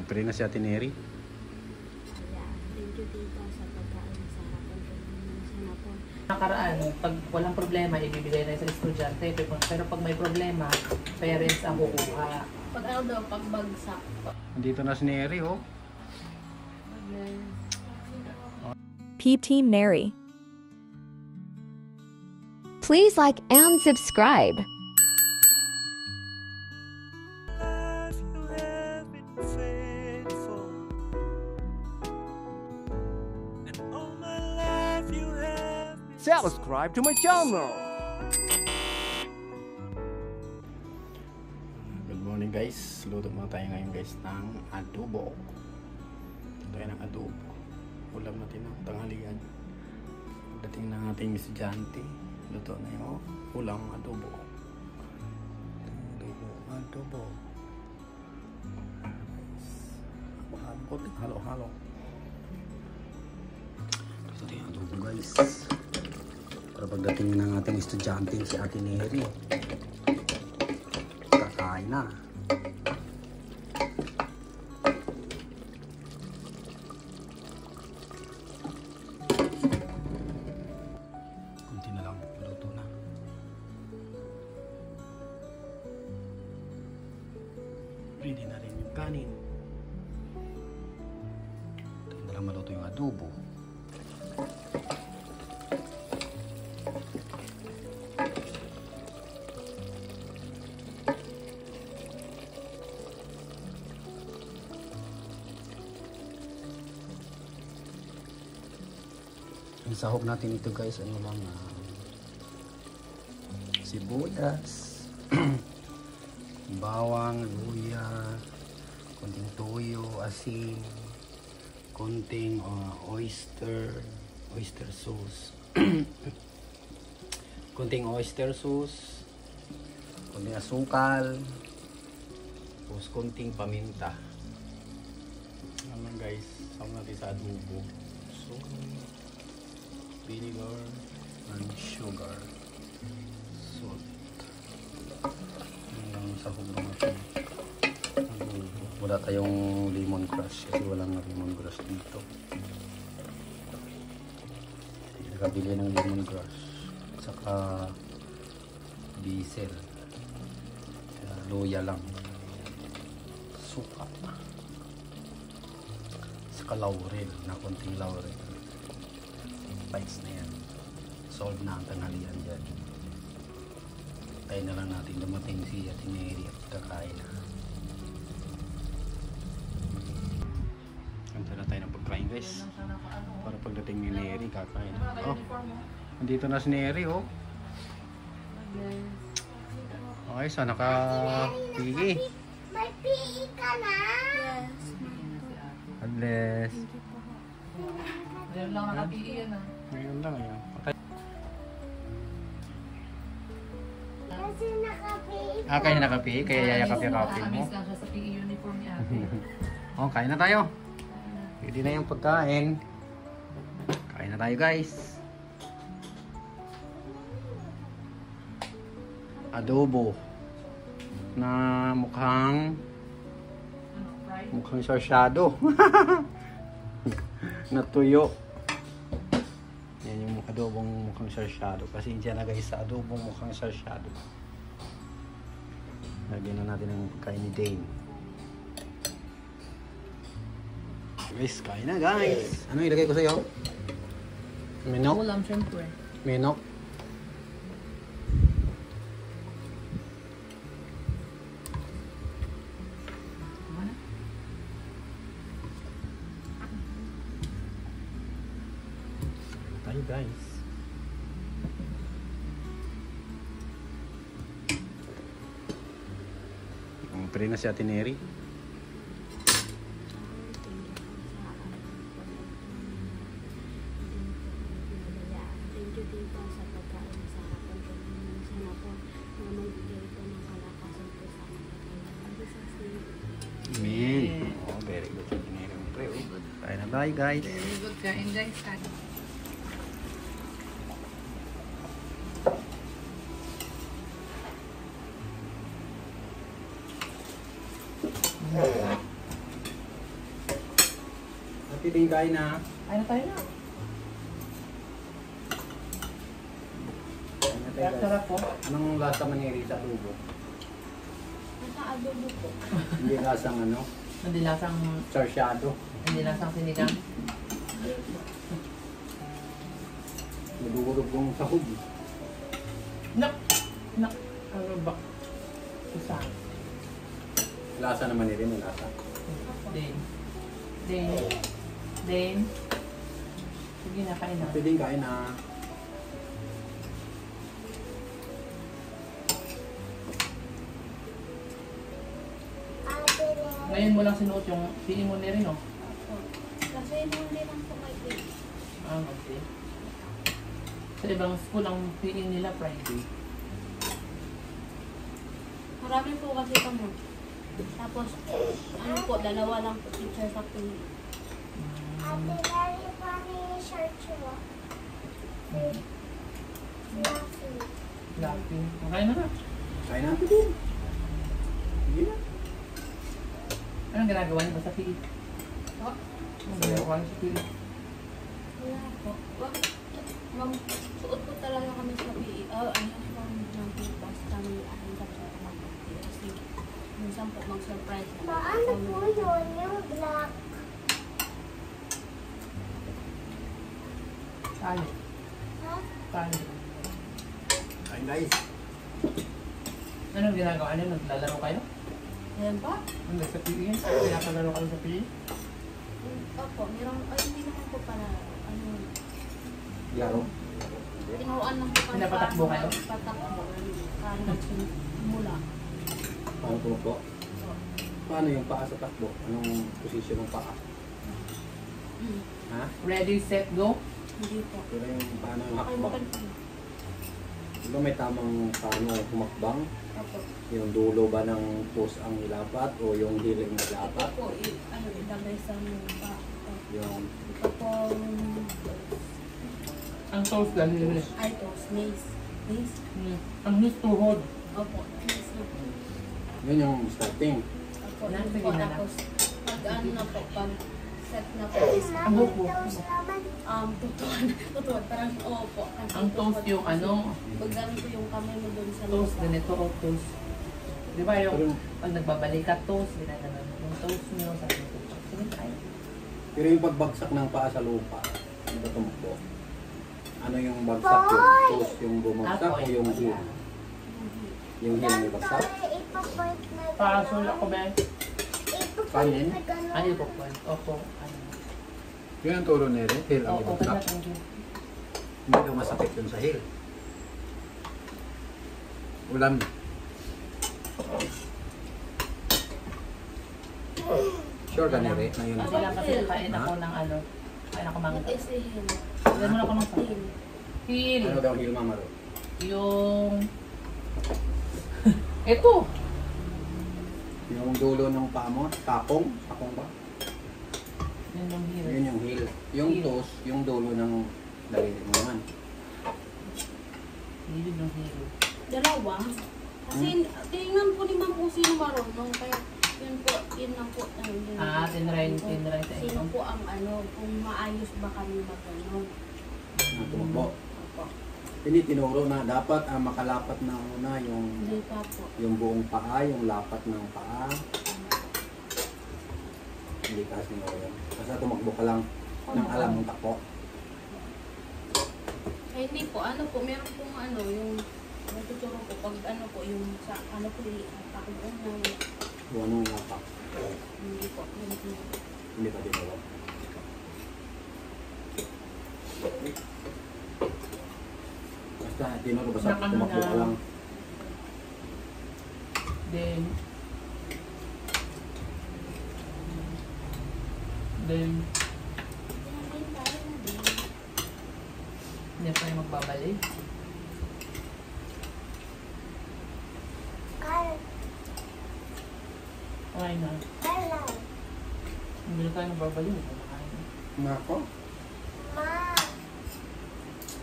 Pre na si Ate Neri. Thank you tita sa pagkain sa hapon ko. Sana po. Nakaraan, pag walang problema, ibibigay na sa estudyante. Pero pag may problema, parents ang kukuha. Pag ano daw, pag bagsak. Nandito na si Neri, oh. P Team Neri. Please like and subscribe. Subscribe to my channel. Good morning guys. Luto muna tayo ngayon guys ng adobo. Tayo ng adobo. Ulam natin ng tanghalian. Pagdating ng ating estudyante, luto na yung ulam adobo. Adobo. Halo-halo. Ito na yung adobo guys. Para pagdating ng ating estudyante si Ate Neri, kakain na. Kunti na lang, luto na. Ready na rin yung kanin. Ito na lang maluto yung adobo. Ang sahog natin ito guys, ano lang, sibuyas, bawang, luya, konting toyo, asin, konting oyster sauce, konting oyster sauce, konting asukal, tapos konting paminta. Ano lang guys, sahog natin sa adobo. So, vinegar and sugar, salt. Yan lang sa hubong natin. Wala tayong lemon crush kasi walang lemon crush dito. Nakabili ng lemon crush saka diesel, luya lang, suka, saka laurel na konting laurel. Bites na yan. Solve na ang tanghalian dyan. Tayo na lang natin dumating si Ate Neri at kakain na. Kanta na tayo ng pagkain guys. Para pagdating ni Neri kakain na. Oh, nandito na si Neri oh. Okay, sana ka PE. May PE ka na? Yes. Adless. Ngayon lang naka-PE yan ah. Ngayon lang yan. Kasi naka-PE. Kaya naka-PE, kaya yayakap-yakapin mo. Nakamiss lang siya sa PE uniform ni ate. Oh, kain na tayo. Pwede na yung pagkain. Kain na tayo guys. Adobo na mukhang sarsyado. Natuyo. Yan yung adobong mukhang sarsyado. Kasi dyan na guys sa adobong mukhang sarsyado. Lagyan na natin ang pagkain ni Dane. Guys, kain na guys. Ano ilagay ko sa'yo? Minok? Ulam syempre. Minok? Tayo guys. Pre na si Ate Neri. Thank you tita sa pagkain sa hapon ko. Sana po na magbigay ito ng kalakasan po sa amin. Amen. Oh, very good si Ate Neri. Pre, kain na tayo guys. Very good ka. Enjoy ka. Pwedeng kain na. Ay na tayo na. Kain na tayo, Kaya guys. sarap po. Anong lasa maniri sa adobo? Nasa adobo po. Hindi lasang ano? Hindi lasang, Sarsyado. hindi lasang sinigang. Nagugurog yung sahog. Nak! Nak! Ano ba? Isa. Lasa naman rin, may lasa. Din. Din. Din. Sige na, kain na. Pwedeng kain na. Ngayon mo lang sinuot yung PE mo na rin, no? Opo. Kasi hindi lang po may date. Ah, okay. Sa ibang school, ang PE nila Friday. Marami po kasi kami. Tapos, ano po, dalawa lang po teacher sa PE. Ate, very funny shirt mo. Fluffy. Lucky. Okay na na. Kain na din. Sige na. Anong ginagawa niyo ba sa PE? Oh, Anong ginagawa niyo sa PE? wala po. Ma'am, suot po talaga kami sa PE. Ano ng pipas kami ang kapatid ng PE. Kasi, minsan po mag-surprise na. Paano po yun? Yung black. Tali. Ha? Tali. Kain guys. Anong ginagawa niyo? Naglalaro kayo? Ayan pa? Hindi, sa PE yan. Pinakalaro kayo sa PE? Opo, meron, hindi naman po para, ano, Laro. tinuruan lang po kami. Pinapatakbo kayo? Patakbo. Para magsimula. Paano po? Paano yung paa sa takbo? Anong posisyon ng paa? Ha? Ready, set, go? Hindi po. Pero yung paano yung Okay, hakbang? makan po. Diba may tamang paano humakbang? Opo. Yung dulo ba ng toes ang ilapat o yung hiling Ito ilapat? po, ilagay sa mukha. Yung Ito po, Ang toes lang nila. ay ito, snace. Snace? Ang his tuhod. Opo, snace na po. yun yung starting. Opo, Yan, yun sige po. na lang. Tapos, pag ano na po, pag set na po is, Ang buhok mo. Toes naman. tutuan. Tutuan, parang, opo. Ang toes yung ano, Pag ganito yung kamay mo dun sa toes, lupa. ganito o toes. Di ba yung Pero- pag nagbabalik ka, toes, ginaganon. Yung toes nyo, sabi ko. Sige tayo. Pero yung pagbagsak ng paa sa lupa, ano ba tumakbo? Ano yung bagsak? Yung toes yung bumagsak o yung heel? Yung heel yung bagsak? Sorry, ipapoint na Pasol ako, Ben. Kanin? na gano'n. Ano yung point? Opo. Ano? Yun ang turo nere, heel ang Oo, okay na. ibagsak. Thank you. Hindi daw masakit yun sa heel. Ulam. Sure ka nere na yun. Kasi lang kasi kain ako ng ano. Kain ako mangga. What is a heel? Ilan mo na ako ng Heel. heel. Ano daw heel mama ro? Yung... Ito. Yung dulo ng paa mo, takong? Takong ba? Yun yung heel. Yun yung heel. Yung Heel. toes, yung dulo ng daliri mo naman. Heel yung heel. Dalawa. Kasi tingnan po ni Ma'am kung sino marunong. Kaya yun po, yun lang po. Yun Ah, tinry sa Sino inyo. po ang ano, kung maayos ba kami magano'n. Na tumakbo. Opo. Hindi tinuro na dapat makalapat na una Hindi pa po. yung buong paa, yung lapat ng paa. Hindi ka sinuro yun. Basta tumakbo ka lang nang alam mong takbo. Eh, hindi po. Ano po, meron pong ano, yung natuturo ko pag ano po, yung sa ano po, takbo na. Kung anong lapak. Hindi po. Hindi po. Hindi pa tinuro. Basta tinuro, basta Nakano tumakbo ka na. lang. Then... Then... Hindi tayo na din. Hindi pa rin magbabalik. Carl, Okay na. hello. Hindi na tayo magbabalik. Kumakain na. Nako. Ma,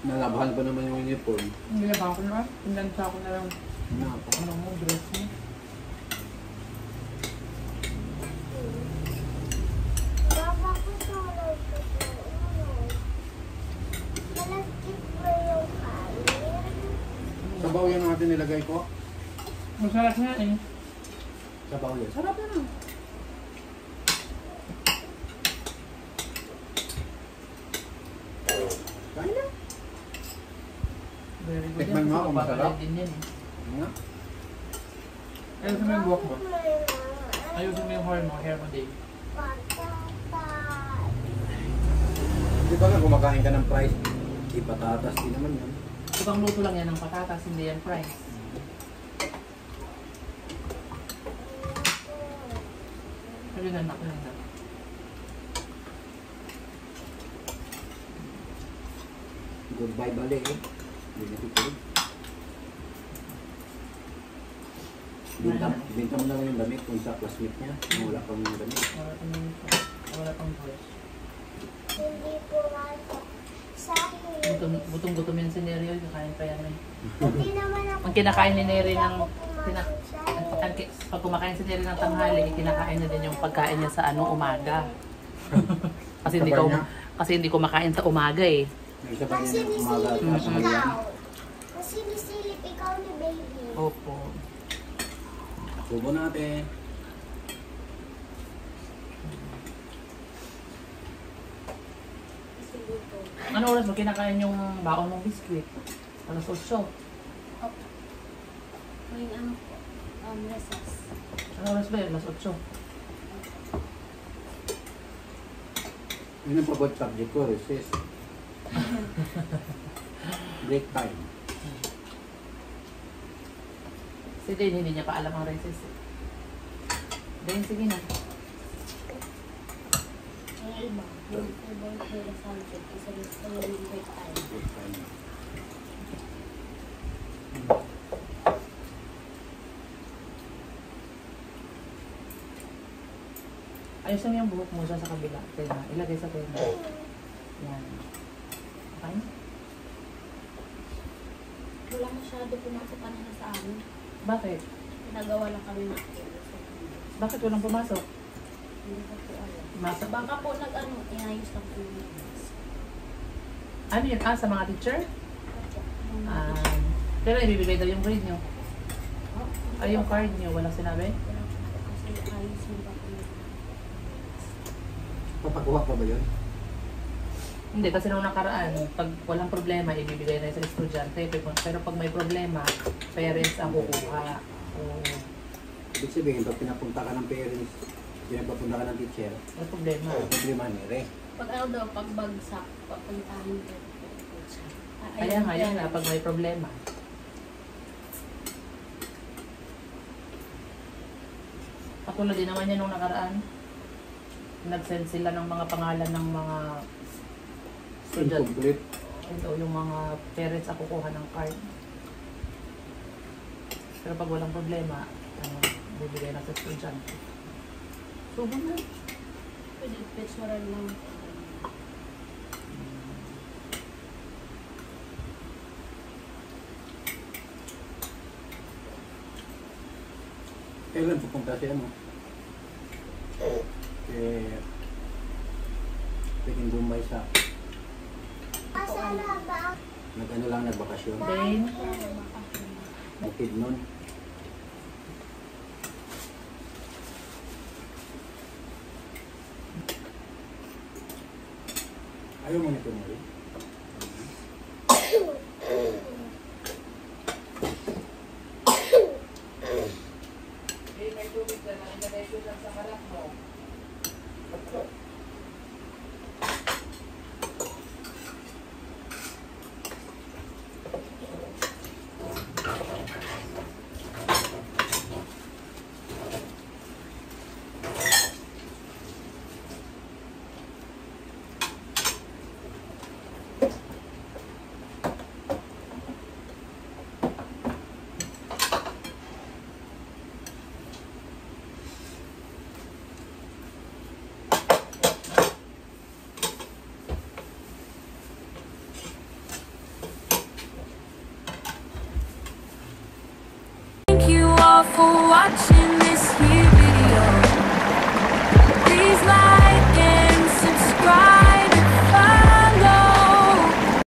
Nalabahan pa naman yung uniform. Hindi na ba ako na? Pinlansa ako na lang. Nako. Ano mo, dress mo. baba ko tulog. natin nilagay ko. Masarap nga eh. Sabaw yan. Sarap na. Kain na. Very good Tikman yan. mo Kasi kung masarap. mapapalad din yan eh. Nga. Ayusin mo yung buhok mo. Ayusin mo yung hair mo, Dave. Patatas. Di ba nga kumakain ka ng fries, di patatas din naman yan. Ibang luto lang yan ng patatas, hindi yan fries. Ayun na, ayun na. Goodbye bali eh. Hindi na tituloy. Binta mo na lang yung damit kung sa classmate niya. Kung wala pang damit. Wala pang voice. Hindi pumasok sa akin. Gutom yan si Neri, kakain pa yan eh. Hindi naman ako. Ang kinakain ni Neri ng pumasok sa akin. pag kumakain si Neri ng tanghali, kinakain niya din yung pagkain niya sa umaga. Kasi hindi kumakain sa umaga eh. Yung isa pa Kasi yun yung umaga at nisilip tanghalian. ikaw. Kasi nisilip ikaw ni baby. Opo. Subo natin. Kasi luto. Ano oras mo kinakain yung baon ng biskwit? Alas 8. May ano po, recess. Ano oras ba yun? Alas 8. Yun ang pabot subject ko, recess. Break time. Si Dane, hindi niya pa alam ang recess eh. Dane, sige na. Ang iba, yung ibang nila subject, isa yung break time. Break time. Ayusin mo yung buhok mo sa kabila. Tena. Ilagay sa tena. Yan. Okay? Wala masyado pumasok kanina sa amin. Bakit? Pinagawa lang kami ng activities. Bakit walang pumasok? Hindi ko po alam. Pumasok? Baka po inayos lang po yung class. Ano yun? Sa mga teacher? Yung Pero ibibigay daw yung grade nyo. oh, Ay, yung card nyo. Walang sinabi? wala po kasi ayos yung pa po yung Papakuha pa ba yun? Hindi, kasi nung nakaraan, pag walang problema, ibibigay na sa estudyante. Pero pag may problema, parents ang kukuha. So, Ibig sabihin, pag pinapunta ka ng parents, pinapunta ka ng teacher, may problema. problema nire. pag ano daw, pag bagsak, papuntahin ko. Kaya nga, yan nga, pag may problema. Katulad din naman yan nung nakaraan. Nag-send sila ng mga pangalan ng mga student. Incomplete. Ito, yung mga parents ang kukuha ng card. Pero pag walang problema, bibigay na sa estudyante. Subo na. Pwede picturean lang. Kailan pupunta siya mo? Pwedeng Bombay sa Asa na ba? nag-ano lang, nagbakasyon. Then, Bukid nun. Ayaw mo nito mo rin? may tubig na ilagay ko sa kalat mo.